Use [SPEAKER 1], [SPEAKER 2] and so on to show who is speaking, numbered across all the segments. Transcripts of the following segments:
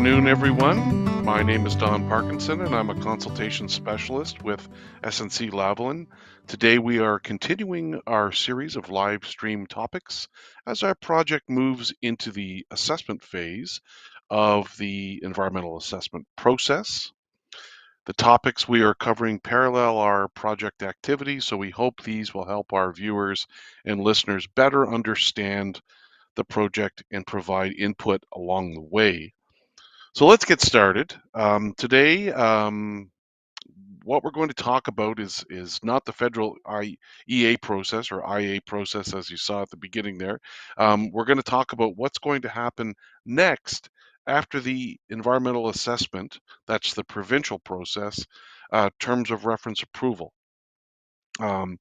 [SPEAKER 1] afternoon, everyone. My name is Don Parkinson, and I'm a consultation specialist with SNC Lavalin. Today, we are continuing our series of live stream topics as our project moves into the assessment phase of the environmental assessment process. The topics we are covering parallel our project activities, so we hope these will help our viewers and listeners better understand the project and provide input along the way. So let's get started. Today, what we're going to talk about is not the federal EA process or IA process, as you saw at the beginning there. We're going to talk about what's going to happen next after the environmental assessment. That's the provincial process, terms of reference approval. Um,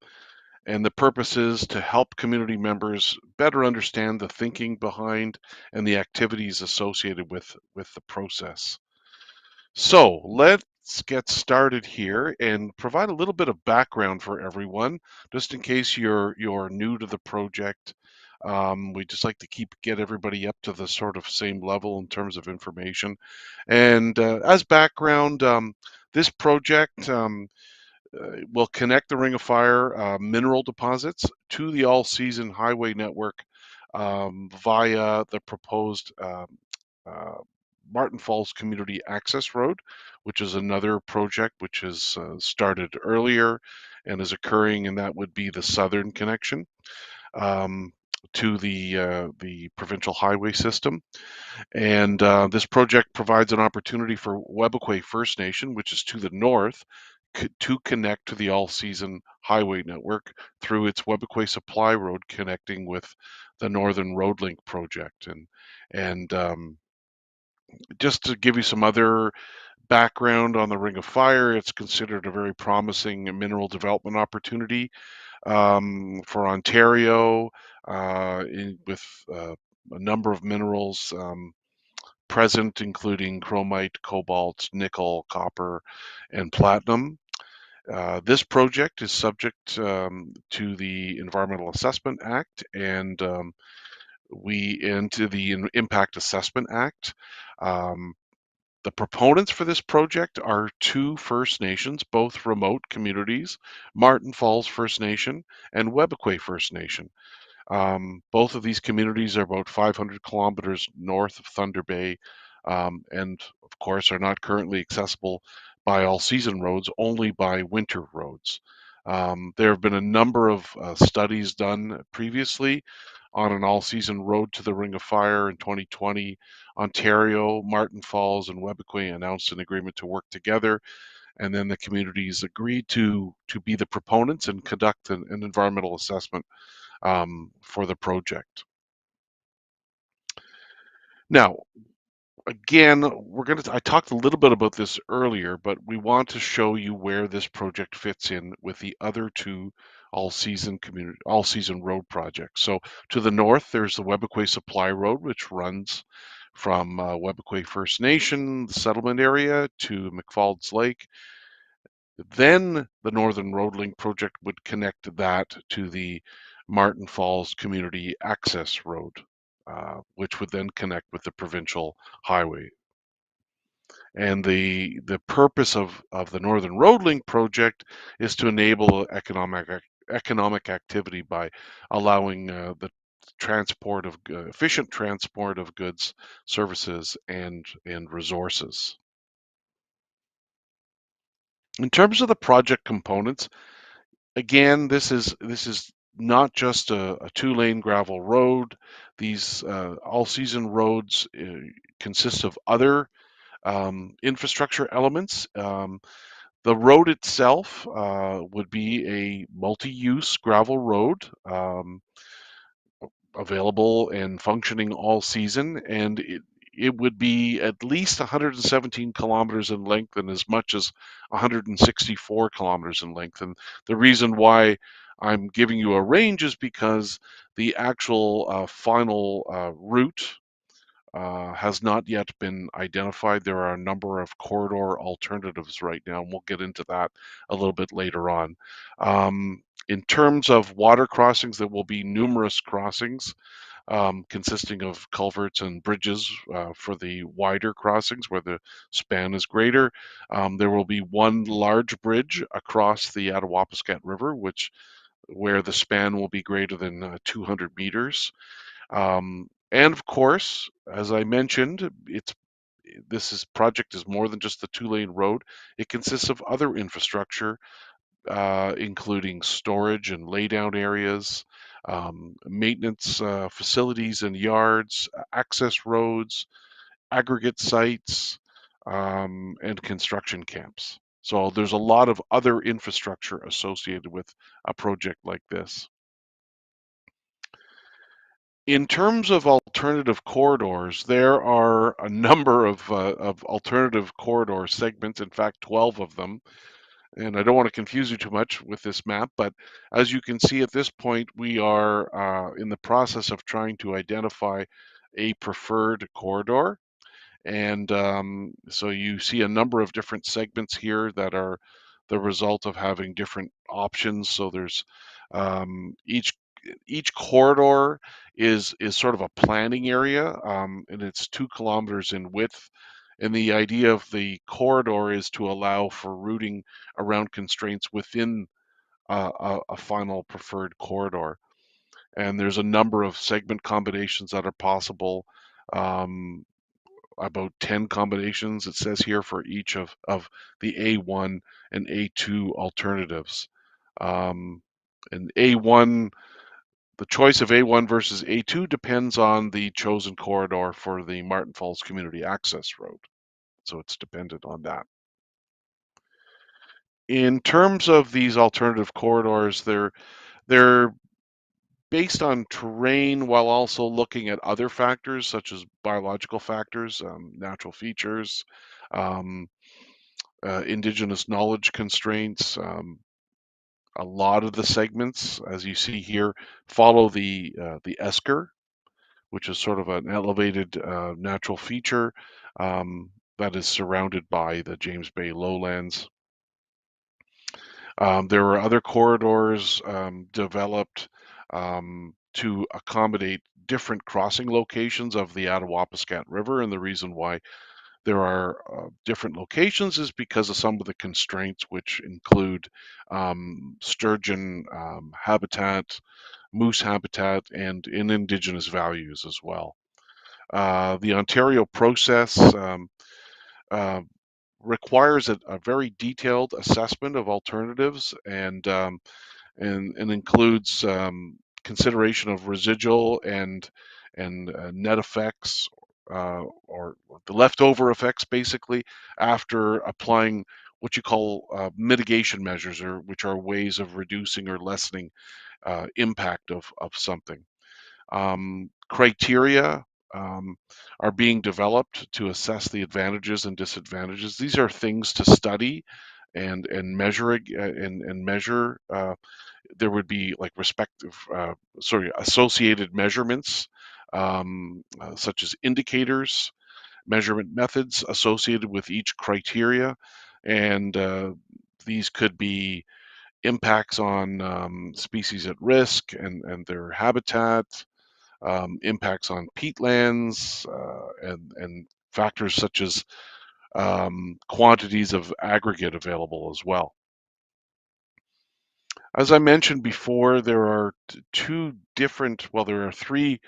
[SPEAKER 1] and the purpose is to help community members better understand the thinking behind and the activities associated with the process. So let's get started here and provide a little bit of background for everyone, just in case you're new to the project. We just like to get everybody up to the sort of same level in terms of information. And as background, this project will connect the Ring of Fire mineral deposits to the all-season highway network via the proposed uh, Martin Falls Community Access Road, which is another project which has started earlier and is occurring, and that would be the southern connection um, to the provincial highway system. And this project provides an opportunity for Webequie First Nation, which is to the north, to connect to the all-season highway network through its Webequie Supply Road, connecting with the Northern Road Link project. And just to give you some other background on the Ring of Fire, it's considered a very promising mineral development opportunity for Ontario, with a number of minerals present, including chromite, cobalt, nickel, copper, and platinum. This project is subject to the Environmental Assessment Act and into the Impact Assessment Act. Um, the proponents for this project are two First Nations, both remote communities, Martin Falls First Nation and Webequie First Nation. Both of these communities are about 500 kilometers north of Thunder Bay, and of course are not currently accessible by all season roads, only by winter roads. There have been a number of studies done previously on an all season road to the Ring of Fire in 2020. Ontario, Martin Falls, and Webequie announced an agreement to work together, and then the communities agreed to be the proponents and conduct an environmental assessment for the project. Now, again, I talked a little bit about this earlier, but we want to show you where this project fits in with the other two all season road projects. So to the north, there's the Webequie Supply Road, which runs from Webequie First Nation, the settlement area, to McFalds Lake. Then the Northern Road Link project would connect that to the Martin Falls Community Access Road, which would then connect with the provincial highway. And the purpose of the Northern Road Link project is to enable economic activity by allowing the efficient transport of goods, services, and resources. In terms of the project components, again, this is not just a two-lane gravel road. These all-season roads consist of other infrastructure elements. The road itself would be a multi-use gravel road, available and functioning all season, and it would be at least 117 kilometers in length and as much as 164 kilometers in length. And the reason why I'm giving you a range is because the actual final route has not yet been identified. There are a number of corridor alternatives right now, and we'll get into that a little bit later on. In terms of water crossings, there will be numerous crossings. consisting of culverts and bridges for the wider crossings where the span is greater. There will be one large bridge across the Attawapiskat River, where the span will be greater than 200 meters. And of course, as I mentioned, this project is more than just the two-lane road. It consists of other infrastructure, including storage and laydown areas, maintenance facilities and yards, access roads, aggregate sites, and construction camps. So there's a lot of other infrastructure associated with a project like this. In terms of alternative corridors, there are a number of alternative corridor segments, in fact, 12 of them. And I don't want to confuse you too much with this map, but as you can see at this point, we are in the process of trying to identify a preferred corridor. And so you see a number of different segments here that are the result of having different options. So there's each corridor is sort of a planning area, and it's 2 kilometers in width. And the idea of the corridor is to allow for routing around constraints within a final preferred corridor. And there's a number of segment combinations that are possible. Um, about 10 combinations, it says here, for each of the A1 and A2 alternatives. And A1, the choice of A1 versus A2 depends on the chosen corridor for the Martin Falls Community Access Road. So it's dependent on that. In terms of these alternative corridors, they're based on terrain while also looking at other factors such as biological factors, natural features, um, indigenous knowledge constraints. A lot of the segments, as you see here, follow the esker, which is sort of an elevated natural feature that is surrounded by the James Bay lowlands. There were other corridors developed to accommodate different crossing locations of the Attawapiskat River, and the reason why there are different locations is because of some of the constraints, which include sturgeon habitat, moose habitat, and in indigenous values as well. The Ontario process uh, requires a very detailed assessment of alternatives and includes consideration of residual and net effects, or the leftover effects, basically, after applying what you call mitigation measures, or which are ways of reducing or lessening impact of something. Criteria um, are being developed to assess the advantages and disadvantages. These are things to study and measure and measure. There would be like associated measurements, such as indicators, measurement methods associated with each criteria, and these could be impacts on species at risk and their habitat, impacts on peatlands, and factors such as quantities of aggregate available as well. As I mentioned before, there are there are three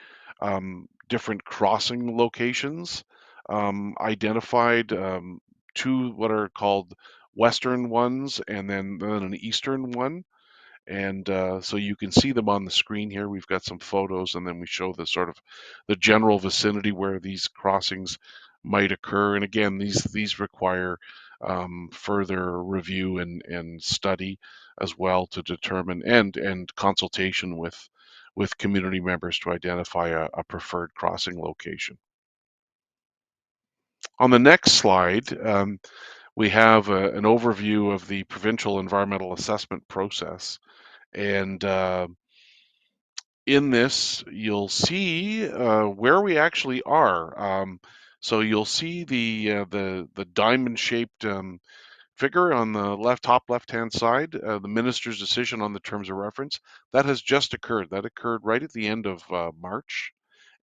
[SPEAKER 1] different crossing locations identified, two what are called western ones and then an eastern one. And so you can see them on the screen here. We've got some photos, and then we show the sort of the general vicinity where these crossings might occur. And again, these require further review and study as well to determine and consultation with community members to identify a preferred crossing location. On the next slide, we have an overview of the provincial environmental assessment process. And in this, you'll see where we actually are. So you'll see the diamond-shaped figure on the top left-hand side, the minister's decision on the terms of reference. That has just occurred. That occurred right at the end of March.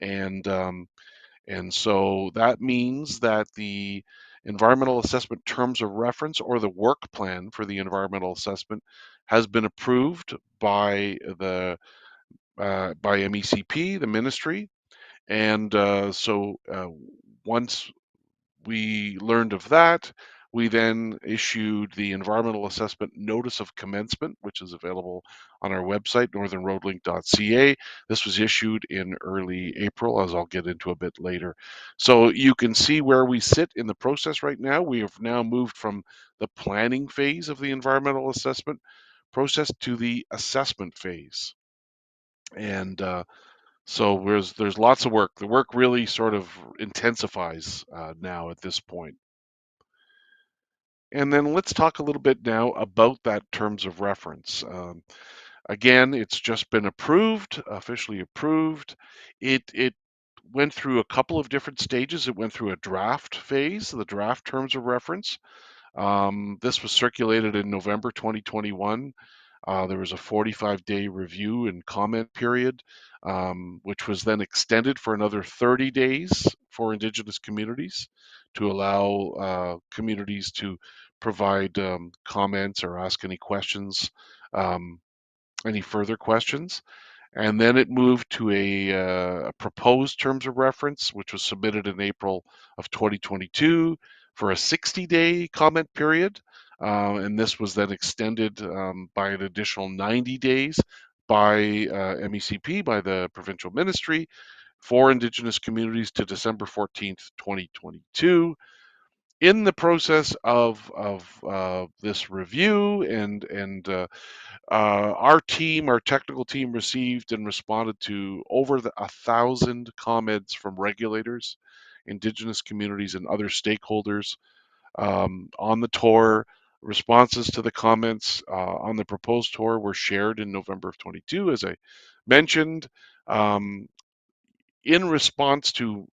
[SPEAKER 1] And so that means that the environmental assessment terms of reference, or the work plan for the environmental assessment, has been approved by the by MECP, the ministry. And once we learned of that, we then issued the environmental assessment notice of commencement, which is available on our website, northernroadlink.ca. This was issued in early April, as I'll get into a bit later. So you can see where we sit in the process right now. We have now moved from the planning phase of the environmental assessment process to the assessment phase. And so there's lots of work. The work really sort of intensifies now at this point. And then let's talk a little bit now about that terms of reference. Again, it's just been approved, officially approved. It went through a couple of different stages. It went through a draft phase, the draft terms of reference. This was circulated in November 2021. There was a 45-day review and comment period, which was then extended for another 30 days for Indigenous communities to allow communities to provide comments or ask any questions, um, any further questions. And then it moved to a proposed terms of reference, which was submitted in April of 2022 for a 60-day comment period. And this was then extended by an additional 90 days by MECP, by the provincial ministry, for Indigenous communities to December 14th, 2022. In the process of this review our technical team, received and responded to over 1,000 comments from regulators, Indigenous communities, and other stakeholders on the tour. Responses to the comments on the proposed tour were shared in November of 22, as I mentioned. Um, in response to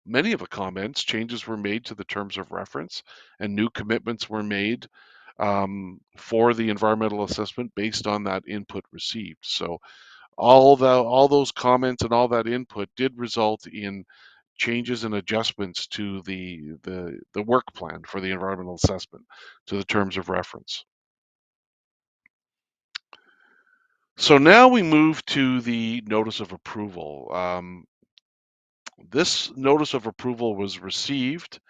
[SPEAKER 1] many of the comments, changes were made to the terms of reference, and new commitments were made for the environmental assessment based on that input received. So all those comments and all that input did result in changes and adjustments to the work plan for the environmental assessment, to the terms of reference. So now we move to the notice of approval. This notice of approval was received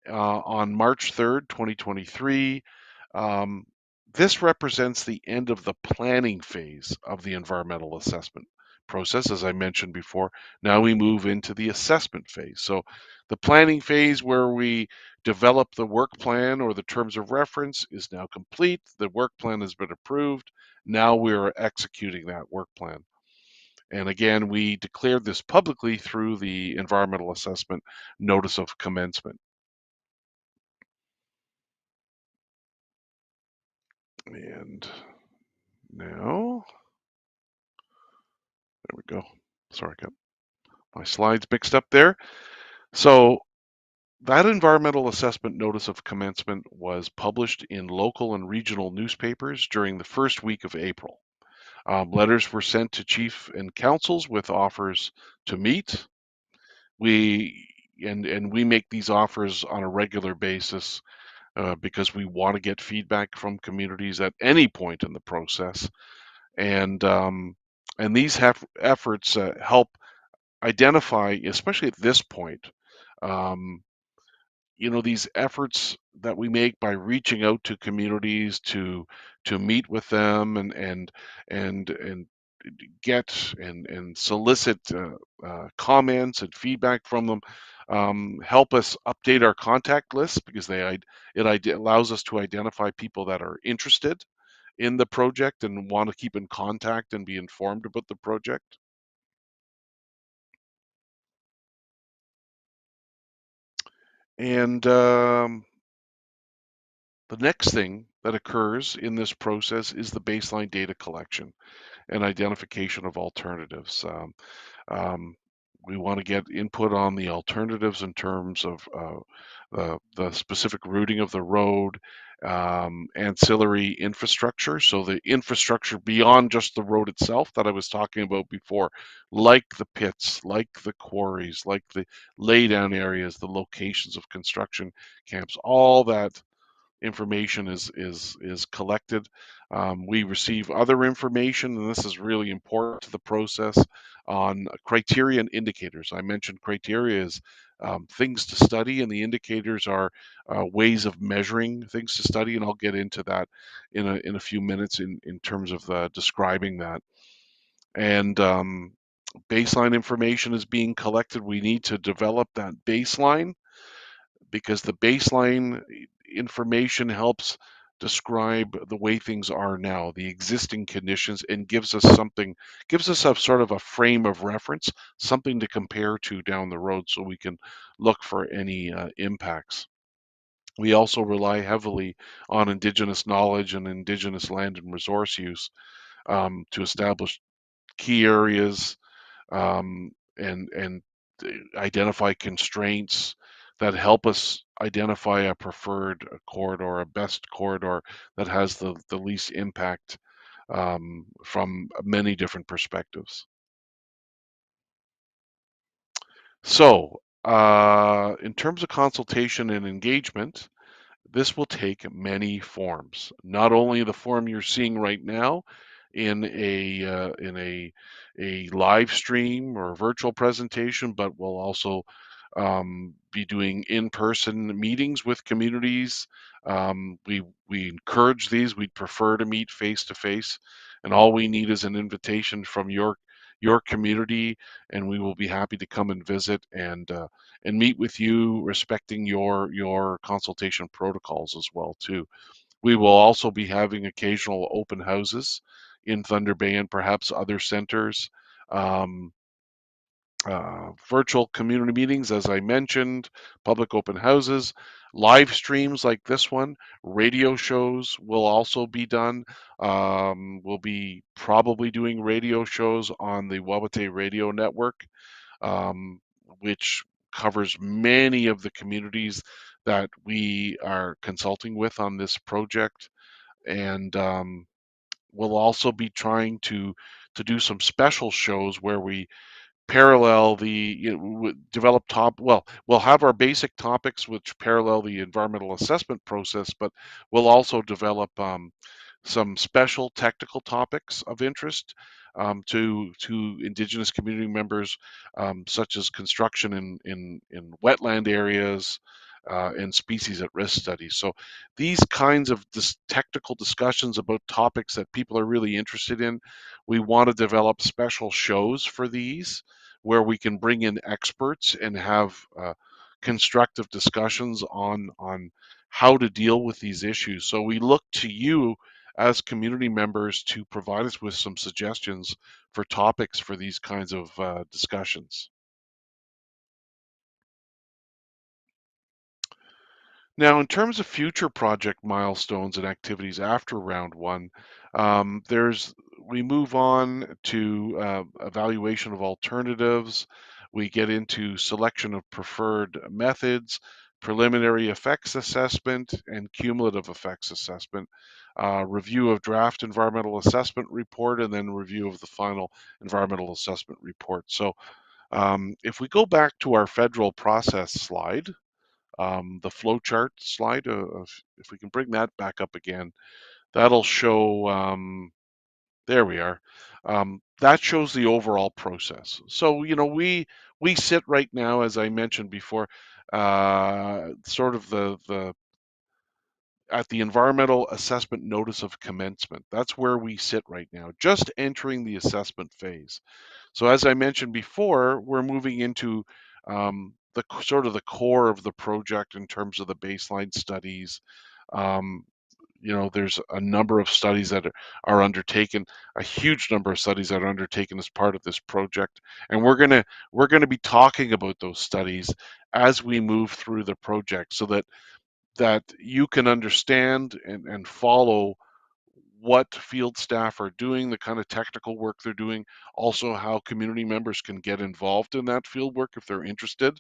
[SPEAKER 1] on March 3rd, 2023. Um, this represents the end of the planning phase of the environmental assessment process, as I mentioned before. Now we move into the assessment phase. So the planning phase, where we develop the work plan or the terms of reference, is now complete. The work plan has been approved. Now we're executing that work plan. And again, we declared this publicly through the environmental assessment notice of commencement. And now, there we go. Sorry, I got my slides mixed up there. So that environmental assessment notice of commencement was published in local and regional newspapers during the first week of April. Letters were sent to chief and councils with offers to meet. We and we make these offers on a regular basis because we want to get feedback from communities at any point in the process, and um, and these efforts help identify, especially at this point, um, these efforts that we make by reaching out to communities to meet with them and get and solicit comments and feedback from them, help us update our contact list, because it allows us to identify people that are interested in the project and want to keep in contact and be informed about the project. And the next thing that occurs in this process is the baseline data collection and identification of alternatives. Um, We want to get input on the alternatives in terms of the specific routing of the road, ancillary infrastructure. So the infrastructure beyond just the road itself that I was talking about before, like the pits, like the quarries, like the laydown areas, the locations of construction camps, all that information is collected. We receive other information, and this is really important to the process, on criteria and indicators. I mentioned criteria is things to study, and the indicators are ways of measuring things to study, and I'll get into that in a few minutes in terms of describing that. And baseline information is being collected. We need to develop that baseline because the baseline information helps describe the way things are now, the existing conditions, and gives us a sort of a frame of reference, something to compare to down the road so we can look for any impacts. We also rely heavily on Indigenous knowledge and Indigenous land and resource use to establish key areas, and identify constraints that help us identify a preferred corridor, a best corridor that has the least impact from many different perspectives. So, in terms of consultation and engagement, this will take many forms. Not only the form you're seeing right now in a live stream or virtual presentation, but we'll also be doing in-person meetings with communities. We encourage these. We'd prefer to meet face to face, and all we need is an invitation from your community, and we will be happy to come and visit and meet with you, respecting your consultation protocols as well too. We will also be having occasional open houses in Thunder Bay and perhaps other centers. Um, Virtual community meetings, as I mentioned, public open houses, live streams like this one, radio shows will also be done. We'll be probably doing radio shows on the Wawate Radio Network, um, which covers many of the communities that we are consulting with on this project. And we'll also be trying to do some special shows where we parallel develop we'll have our basic topics which parallel the environmental assessment process, but we'll also develop some special technical topics of interest to Indigenous community members, such as construction in wetland areas and species at risk studies. So these kinds of technical discussions about topics that people are really interested in, we want to develop special shows for these where we can bring in experts and have constructive discussions on how to deal with these issues. So we look to you as community members to provide us with some suggestions for topics for these kinds of discussions. Now, in terms of future project milestones and activities after round one, there's we move on to evaluation of alternatives. We get into selection of preferred methods, preliminary effects assessment, and cumulative effects assessment. Review of draft environmental assessment report, and then review of the final environmental assessment report. So, if we go back to our federal process slide, the flowchart slide, if we can bring that back up again, that'll show, there we are. That shows the overall process. So, we sit right now, as I mentioned before, sort of at the environmental assessment notice of commencement. That's where we sit right now, just entering the assessment phase. So as I mentioned before, we're moving into the sort of the core of the project in terms of the baseline studies. Um, there's a number of studies that are undertaken, a huge number of studies that are undertaken as part of this project, and we're gonna be talking about those studies as we move through the project, so that you can understand and follow what field staff are doing, the kind of technical work they're doing, also how community members can get involved in that field work if they're interested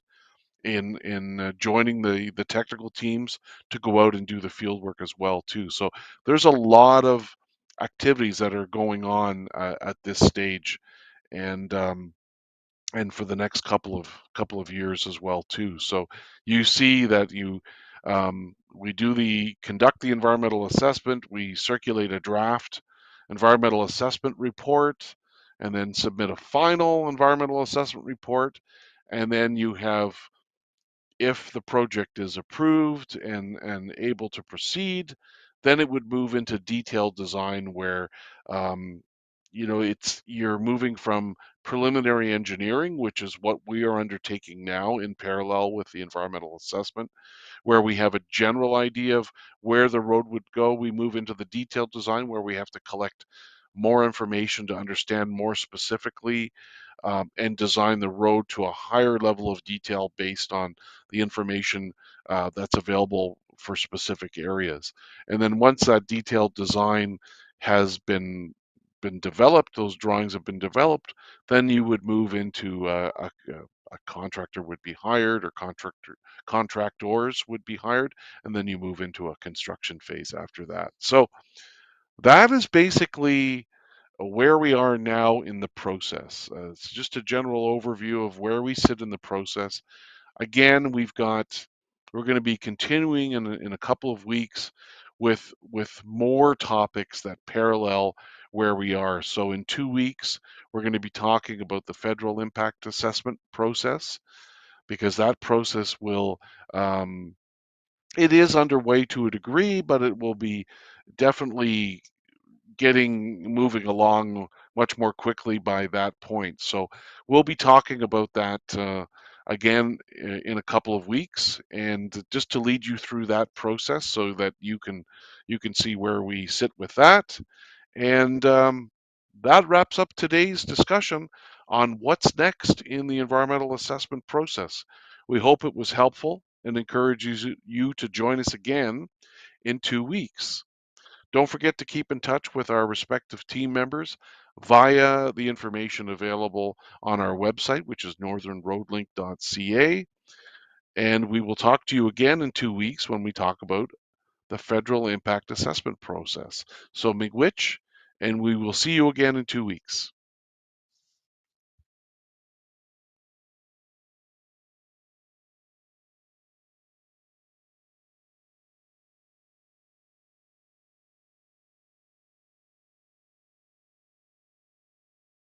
[SPEAKER 1] in joining the technical teams to go out and do the field work as well too. So there's a lot of activities that are going on at this stage, and for the next couple of years as well too. So you see that we conduct the environmental assessment, we circulate a draft environmental assessment report, and then submit a final environmental assessment report, and then you have, if the project is approved and able to proceed, then it would move into detailed design where um, you're moving from preliminary engineering, which is what we are undertaking now in parallel with the environmental assessment, where we have a general idea of where the road would go. We move into the detailed design where we have to collect more information to understand more specifically and design the road to a higher level of detail based on the information that's available for specific areas. And then once that detailed design has been developed, those drawings have been developed, then you would move into a contractor would be hired, or contractors would be hired, and then you move into a construction phase after that. So that is basically where we are now in the process. It's just a general overview of where we sit in the process. Again, we're going to be continuing in a couple of weeks with more topics that parallel where we are. So in 2 weeks, we're going to be talking about the federal impact assessment process, because that process will it is underway to a degree, but it will be definitely moving along much more quickly by that point. So we'll be talking about that again in a couple of weeks, and just to lead you through that process so that you can see where we sit with that. And that wraps up today's discussion on what's next in the environmental assessment process. We hope it was helpful and encourages you to join us again in 2 weeks. Don't forget to keep in touch with our respective team members via the information available on our website, which is northernroadlink.ca. And we will talk to you again in 2 weeks when we talk about the federal impact assessment process. So, miigwech, and we will see you again in 2 weeks.